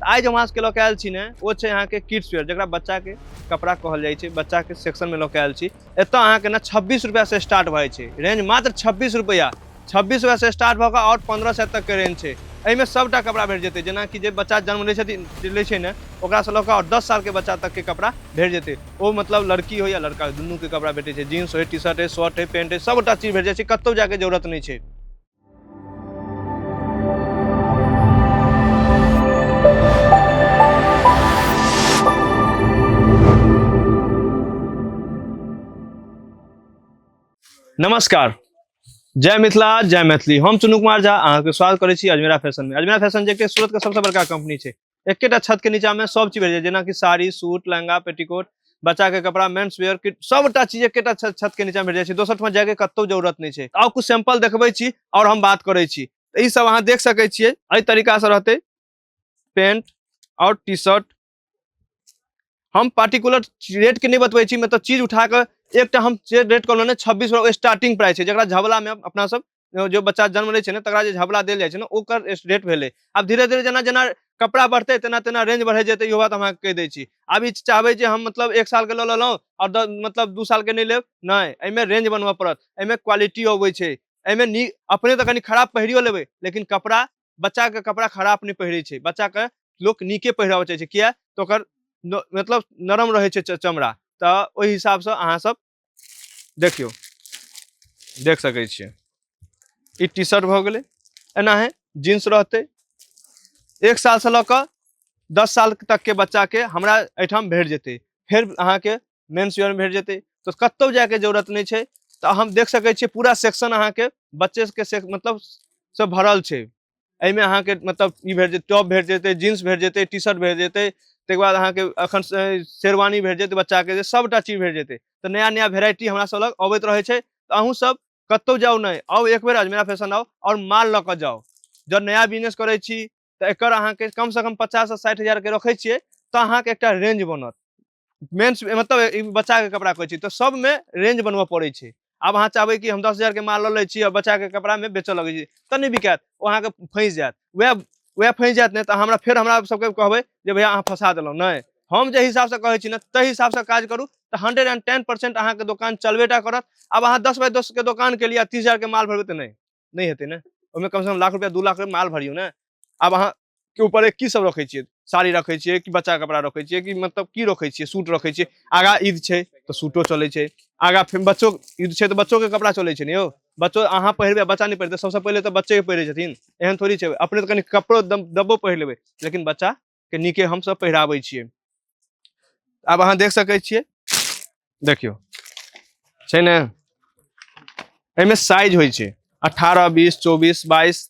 आई जो वहाँ के लोग आयल छी ने वो छे यहाँ के किड्स वेयर जरा बच्चा के कपड़ा कहल जाए छे, बच्चा के सेक्शन में लोग आयल छी। एत अहाँ के ना 26 रुपया से स्टार्ट भाई छे, रेंज मात्र 26 रुपया, 26 रुपया से स्टार्ट भऽ और 1500 तक के रेंज छे। एहिमे सबटा कपड़ा भेट जेतै, जेना कि जे बच्चा जन्म लै छै ने ओकरा से लऽ और 10 साल के बच्चा तक के कपड़ा भेट जेतै। ओ मतलब लड़की हो या लड़का दुनू के कपड़ा भेटै छै, जीन्स हो, टी शर्ट है, शर्ट है, पैंट है, सबटा चीज भेट जाइ छै, कतौ जाके जरूरत नहीं छै। नमस्कार, जय मिथिला जय मैथिली। हम चुनू कुमार झा अहाँ के स्वागत करै छी अजमेरा फैशन में। अजमेरा फैशन जे सूरत के सबसे बड़का कंपनी छै, एकेटा छत के नीचा में सब चीज भेट जाय, जेना कि साड़ी, सूट, लहंगा, पेटीकोट, बच्चा के कपड़ा, मेंस वेयर किट, सबटा चीज एकेटा छत के नीचा भेट जाय छै। दोसर ठमा जाय के कतौ जरूरत नहीं छै। आउ कुछ सैंपल देखबै छी और हम बात करै छी। ई सब अहाँ देख सकै छियै, एहि तरीका से रहतै पैंट और टी शर्ट। हम पार्टिकुलर रेट के नहीं बतबै छी, मतलब चीज उठा के एकटा हम रेट कहलहुँ ने 26 रुपया स्टार्टिंग प्राइस है, जरा झबला में अपना सब जो बच्चा जन्म लै छै ने तकरा जे झबला देल जाइ छै ने ओकर रेट भेलै। आब धीरे धीरे जेना जेना कपड़ा बढ़तै तेना तेना रेंज बढ़े जेतै, इहो बात हम अहाँके कहि दै छी। आब ई चाहबै जे हम मतलब 1 साल के लऽ लेलहुँ और मतलब 2 साल के नहीं लेब, नहीं, एहिमे रेंज बनबऽ पड़त, एहिमे क्वालिटी अबै छै, एहिमे अपने तो कनी खराब पहिरियो लेबै लेकिन कपड़ा बच्चा के कपड़ा खराब नहीं पहिरै छै, बच्चा के लोग नीके पहिराबऽ चाहै छै। किया तऽ ओकर मतलब नरम रहे छै चमड़ा, तो ओहि हिसाब से अहाँ सब देखियो देख सकै छियै। ई टी शर्ट भऽ गेलै, एना है जींस रहते 1 साल से लऽ 10 साल तक के बच्चा के हमरा एठाम भेट जेतै। फिर अहाँ के मेंस वेयर में भेट जेतै, तो कतौ जाए के जरूरत नहीं छै। तो हम देख सकै छियै पूरा सेक्शन अहाँ के बच्चे के मतलब सब भरल छै। एहिमे अहाँ के मतलब ई भेट जेतै, टॉप भेट जेतै, जींस भेट जेतै, टी शर्ट भेट जेतै, तकर बाद अहाँ के अखन शेरवानी भेट जेतै, बच्चा के सबटा चीज भेट जेतै। तो नया नया वेराइटी हमरा सब लग अबैत रहे छै। तो अहूँ सब कतौ जाओ नहीं, आओ एक बेर अजमेरा फैशन आओ और माल लऽ के जाओ। जब नया बिजनेस करै छी तो एकर अहाँ के कम से कम 50 से 60 हजार के रखै छियै तो अहाँ के एकटा रेंज बनत। मेंस मतलब बच्चा के कपड़ा कहै छी तो सब में रेंज बनबऽ पड़ै छै। आब अहाँ चाहबै कि हम 10 हजार के माल लऽ लै छी और बच्चा के कपड़ा में बेचऽ लगै छी तो नहीं बिकायत, ओ अहाँ के फंसि जायत। वएह फंसि जायत नहीं तो हमरा सबके कहबै जे भैया अहाँ फंसा देलहुँ। नहीं, हम जे हिसाब से कहै छी ने ताहि हिसाब से काज करू तो 110% अहाँ के दुकान चलबेटा करत। अब अहाँ 10 बाय 10 के दुकान के लिए 30 हजार के माल भरबै तो नहीं हेतै ने, ओहिमे कम से कम 1 लाख रुपया 2 लाख रुपया माल भरियो ने। अब अहाँ के ऊपर की सब रखै छियै, साड़ी रखै छियै कि बच्चा कपड़ा रखै छियै कि मतलब की रखै छियै, सूट रखै छियै। आगा ईद छै तो सूटो चलै छै, आगा फिर बच्चों ईद छै तो बच्चों के कपड़ा चलै छै ने यौ। बच्चों अहाँ पहिरबै बच्चा नहीं पहिरतै, सबसे पहले तो बच्चे के पहिरै छथिन, एहन थोड़ी छै। अपने तो कनी कपड़ो दब्बो पहिर लेबै लेकिन बच्चा के नीके हम सब पहिराबै छियै। आब अहाँ देख सकै छियै, देखियो छै ने एहिमे साइज होइ छै 18, 20, 24, 22,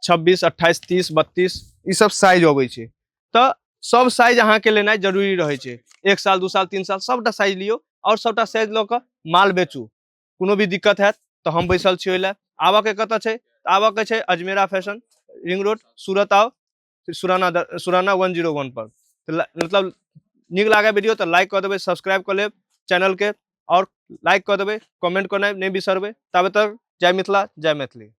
26, 28, 30, 32 ई सब साइज अबै छै। तो सब साइज अहाँ के लेनाइ जरूरी रहे छै। 1 साल 2 साल 3 साल सबटा साइज लियो और सबटा साइज लऽ के माल बेचू। कोनो भी दिक्कत हैत तो हम बैसल छी ओइ लए। आबऽ के कतऽ छै, आबऽ के छै अजमेरा फैशन, रिंग रोड, सूरत आओ, सुराना 101 पर। तो मतलब नीक लागे वीडियो तो लाइक कर देबै, सब्सक्राइब कर लेब चैनल के और लाइक कर देबै, कमेंट करनाइ नहीं बिसरबै। तब तक जय मिथिला जय मैथिली।